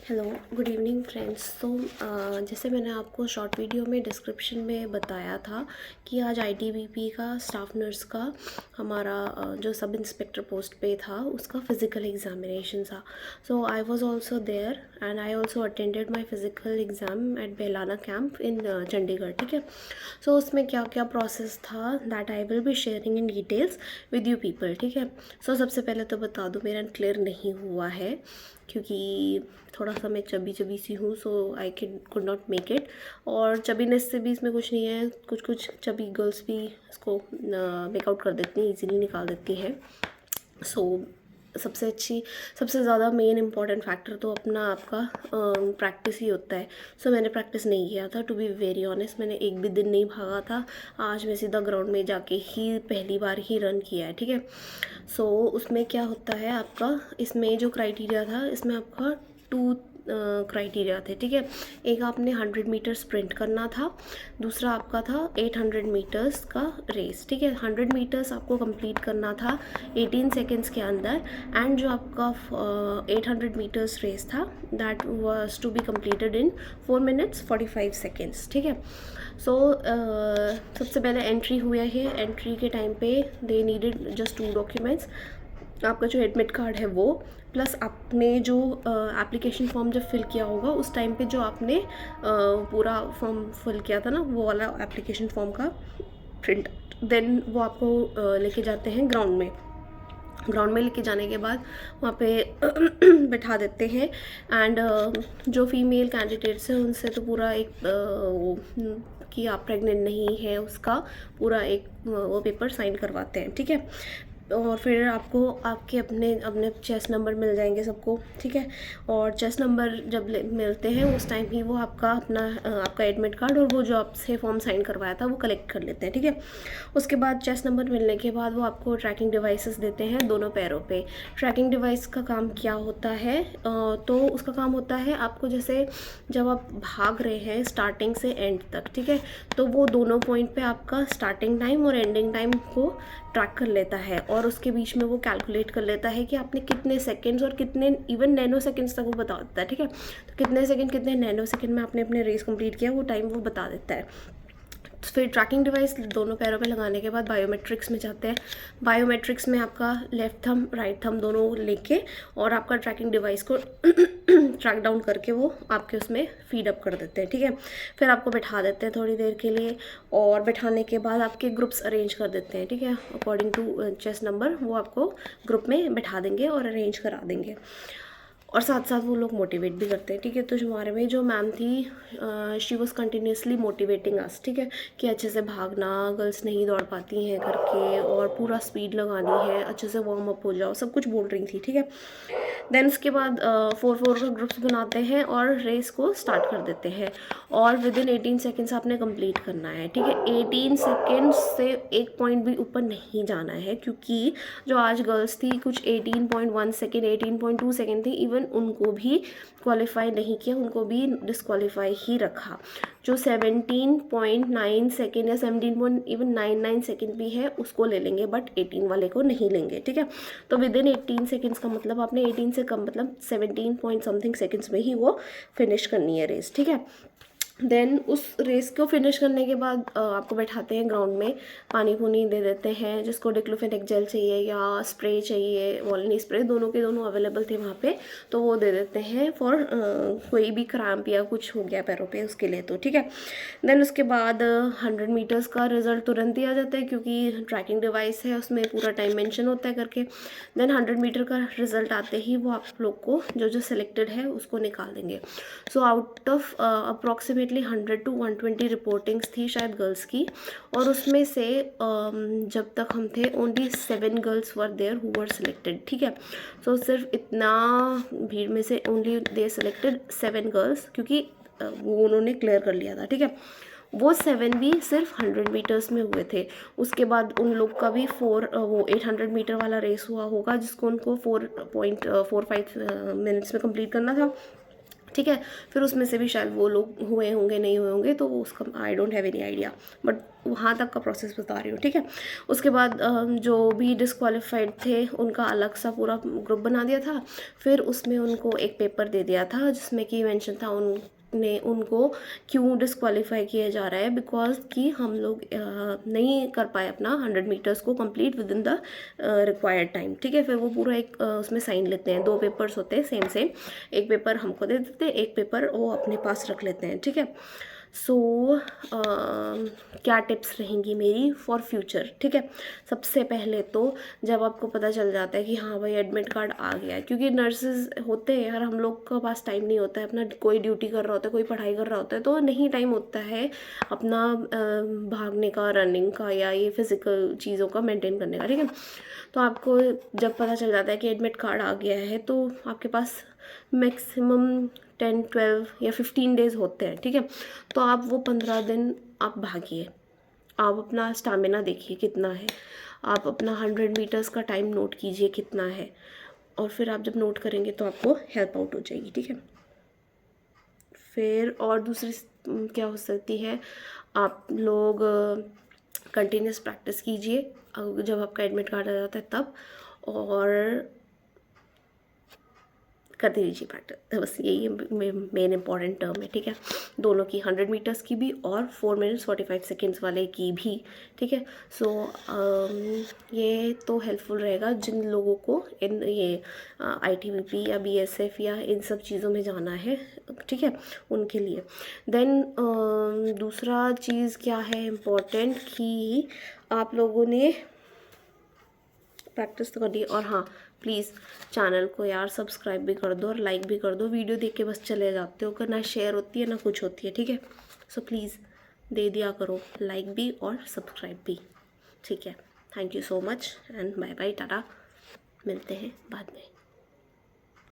Hello, good evening friends. तो जैसे मैंने आपको शॉर्ट वीडियो में डिस्क्रिप्शन में बताया था कि आज आईटीबीपी का स्टाफ नर्स का हमारा जो सब इंस्पेक्टर पोस्ट पे था उसका फ़िज़िकल एग्ज़ामिनेशन था। So I was also there and I also attended my physical exam at Belana camp in Chandigarh. ठीक है। सो उसमें क्या क्या प्रोसेस था that I will be sharing in details with you people. ठीक है। सो सबसे पहले तो बता दूँ, मेरा क्लियर नहीं हुआ है क्योंकि थोड़ा सा मैं चबी चबी सी हूँ, so I can could not make it. और चबीनेस से भी इसमें कुछ नहीं है, कुछ कुछ चबी गर्ल्स भी इसको मेकआउट कर देती हैं, इजीली निकाल देती हैं। सो सबसे ज़्यादा मेन इम्पॉर्टेंट फैक्टर तो अपना आपका प्रैक्टिस ही होता है। सो मैंने प्रैक्टिस नहीं किया था, टू बी वेरी ऑनेस्ट। मैंने एक भी दिन नहीं भागा था। आज मैं सीधा ग्राउंड में जाके ही पहली बार ही रन किया है। ठीक है। सो उसमें क्या होता है आपका, इसमें जो क्राइटेरिया था, इसमें आपका टू क्राइटेरिया थे। ठीक है। एक आपने 100 मीटर स्प्रिंट करना था, दूसरा आपका था 800 मीटर्स का रेस। ठीक है। 100 मीटर्स आपको कंप्लीट करना था 18 सेकेंड्स के अंदर, एंड जो आपका 800 मीटर्स रेस था that was to be completed in 4 minutes 45 seconds. ठीक है। सो सबसे पहले एंट्री हुआ है। एंट्री के टाइम पे दे नीडेड जस्ट 2 डॉक्यूमेंट्स, आपका जो एडमिट कार्ड है वो, प्लस आपने जो एप्लीकेशन फॉर्म जब फिल किया होगा उस टाइम पे जो आपने पूरा फॉर्म फिल किया था ना, वो वाला एप्लीकेशन फॉर्म का प्रिंट। देन वो आपको लेके जाते हैं ग्राउंड में। ग्राउंड में लेके जाने के बाद वहाँ पे बिठा देते हैं, एंड जो फीमेल कैंडिडेट्स हैं उनसे तो पूरा एक वो कि आप प्रेग्नेंट नहीं है उसका पूरा एक वो पेपर साइन करवाते हैं। ठीक है। और फिर आपको आपके अपने अपने चेस्ट नंबर मिल जाएंगे सबको। ठीक है। और चेस्ट नंबर जब मिलते हैं उस टाइम ही वो आपका अपना आपका एडमिट कार्ड और वो जो आपसे फॉर्म साइन करवाया था वो कलेक्ट कर लेते हैं। ठीक है। उसके बाद चेस्ट नंबर मिलने के बाद वो आपको ट्रैकिंग डिवाइसेस देते हैं दोनों पैरों पे। ट्रैकिंग डिवाइस का काम क्या होता है, तो उसका काम होता है आपको, जैसे जब आप भाग रहे हैं स्टार्टिंग से एंड तक, ठीक है, तो वो दोनों पॉइंट पे आपका स्टार्टिंग टाइम और एंडिंग टाइम को ट्रैक कर लेता है, और उसके बीच में वो कैलकुलेट कर लेता है कि आपने कितने सेकंड्स और कितने इवन नैनो सेकंड्स तक वो बता देता है। ठीक है। तो कितने सेकंड कितने नैनो सेकंड में आपने अपने रेस कंप्लीट किया वो टाइम वो बता देता है। फिर ट्रैकिंग डिवाइस दोनों पैरों पे लगाने के बाद बायोमेट्रिक्स में जाते हैं। बायोमेट्रिक्स में आपका लेफ्ट थंब राइट थंब दोनों लेके और आपका ट्रैकिंग डिवाइस को ट्रैक डाउन करके वो आपके उसमें फीड अप कर देते हैं। ठीक है। फिर आपको बैठा देते हैं थोड़ी देर के लिए, और बैठाने के बाद आपके ग्रुप्स अरेंज कर देते हैं। ठीक है। अकॉर्डिंग टू चेस्ट नंबर वो आपको ग्रुप में बैठा देंगे और अरेंज करा देंगे, और साथ साथ वो लोग मोटिवेट भी करते हैं। ठीक है। तो हमारे में जो मैम थी, शी वॉज कंटिन्यूसली मोटिवेटिंग अस। ठीक है, कि अच्छे से भागना, गर्ल्स नहीं दौड़ पाती हैं करके, और पूरा स्पीड लगानी है, अच्छे से वार्म अप हो जाओ, सब कुछ बोल रही थी। ठीक है। देन उसके बाद 4 का ग्रुप्स बनाते हैं और रेस को स्टार्ट कर देते हैं, और विद इन 18 सेकेंड्स आपने कंप्लीट करना है। ठीक है। 18 सेकेंड्स से एक पॉइंट भी ऊपर नहीं जाना है, क्योंकि जो आज गर्ल्स थी कुछ 18.1 सेकेंड 18.2 सेकेंड थी, इवन उनको भी क्वालिफाई नहीं किया, उनको भी डिस्क्वालीफाई ही रखा। जो 17.9 सेकेंड या 17.99 सेकेंड भी है उसको ले लेंगे, बट 18 वाले को नहीं लेंगे। ठीक है। तो विद इन 18 सेकेंड्स का मतलब आपने 18 से कम मतलब 17 पॉइंट समथिंग सेकेंड्स में ही वो फिनिश करनी है रेस। ठीक है। देन उस रेस को फिनिश करने के बाद आपको बैठाते हैं ग्राउंड में, पानी पुनी दे देते हैं, जिसको डिक्लोफेनेक जेल चाहिए या स्प्रे चाहिए, वॉलिनी स्प्रे दोनों के दोनों अवेलेबल थे वहाँ पे, तो वो दे देते हैं फॉर कोई भी क्रैम्प या कुछ हो गया पैरों पे उसके लिए। तो ठीक है। देन उसके बाद 100 मीटर्स का रिजल्ट तुरंत ही आ जाता है, क्योंकि ट्रैकिंग डिवाइस है उसमें पूरा टाइम मेंशन होता है करके। देन 100 मीटर का रिजल्ट आते ही वो आप लोग को जो जो सिलेक्टेड है उसको निकाल देंगे। So out of approximately 100 to 120 reportings थी शायद गर्ल्स की, और उसमें से जब तक हम थे only 7 girls were there who were selected. ठीक है। सो सिर्फ इतना भीड़ में से ओनली दे सिलेक्टेड 7 गर्ल्स, क्योंकि वो उन्होंने क्लियर कर लिया था। ठीक है। वो 7 भी सिर्फ 100 मीटर्स में हुए थे। उसके बाद उन लोग का भी वो 800 मीटर वाला रेस हुआ होगा, जिसको उनको 4.45 मिनट्स में कंप्लीट करना था। ठीक है। फिर उसमें से भी शायद वो लोग हुए होंगे, नहीं हुए होंगे, तो उसका I don't have any idea, but वहाँ तक का प्रोसेस बता रही हूँ, ठीक है। उसके बाद जो भी डिसक्वालीफाइड थे उनका अलग सा पूरा ग्रुप बना दिया था। फिर उसमें उनको एक पेपर दे दिया था जिसमें कि मेंशन था उनको क्यों डिसक्वालीफाई किया जा रहा है, बिकॉज कि हम लोग नहीं कर पाए अपना 100 मीटर्स को complete with in the required time, ठीक है। फिर वो पूरा एक उसमें साइन लेते हैं, 2 पेपर्स होते हैं सेम सेम, एक पेपर हमको दे देते हैं, एक पेपर वो अपने पास रख लेते हैं, ठीक है। सो क्या टिप्स रहेंगी मेरी फॉर फ्यूचर, ठीक है। सबसे पहले तो जब आपको पता चल जाता है कि हाँ भाई एडमिट कार्ड आ गया है, क्योंकि नर्सेज होते हैं यार, हम लोग के पास टाइम नहीं होता है, अपना कोई ड्यूटी कर रहा होता है, कोई पढ़ाई कर रहा होता है, तो नहीं टाइम होता है अपना भागने का, रनिंग का, या ये फिज़िकल चीज़ों का मेंटेन करने का, ठीक है। तो आपको जब पता चल जाता है कि एडमिट कार्ड आ गया है, तो आपके पास मैक्सिमम 10, 12 या 15 डेज़ होते हैं, ठीक है। तो आप वो 15 दिन आप भागिए, आप अपना स्टामिना देखिए कितना है, आप अपना 100 मीटर्स का टाइम नोट कीजिए कितना है, और फिर आप जब नोट करेंगे तो आपको हेल्प आउट हो जाएगी, ठीक है। फिर और दूसरी क्या हो सकती है, आप लोग कंटिन्यूस प्रैक्टिस कीजिए जब आपका एडमिट कार्ड आ जाता है तब, और करते रहिए प्रैक्टिस, बस यही मेन इंपॉर्टेंट टर्म है, ठीक है। दोनों की 100 मीटर्स की भी और 4 मिनट्स 45 सेकेंड्स वाले की भी, ठीक है। सो ये तो हेल्पफुल रहेगा जिन लोगों को इन ये ITBP या BSF या इन सब चीज़ों में जाना है, ठीक है, उनके लिए। देन दूसरा चीज़ क्या है इम्पोर्टेंट, कि आप लोगों ने प्रैक्टिस तो कर दी, और हाँ प्लीज़ चैनल को यार सब्सक्राइब भी कर दो और लाइक भी कर दो। वीडियो देख के बस चले जाते हो, कि ना शेयर होती है ना कुछ होती है, ठीक है। सो प्लीज़ दे दिया करो लाइक भी और सब्सक्राइब भी, ठीक है। Thank you so much and bye bye, टाटा, मिलते हैं बाद में।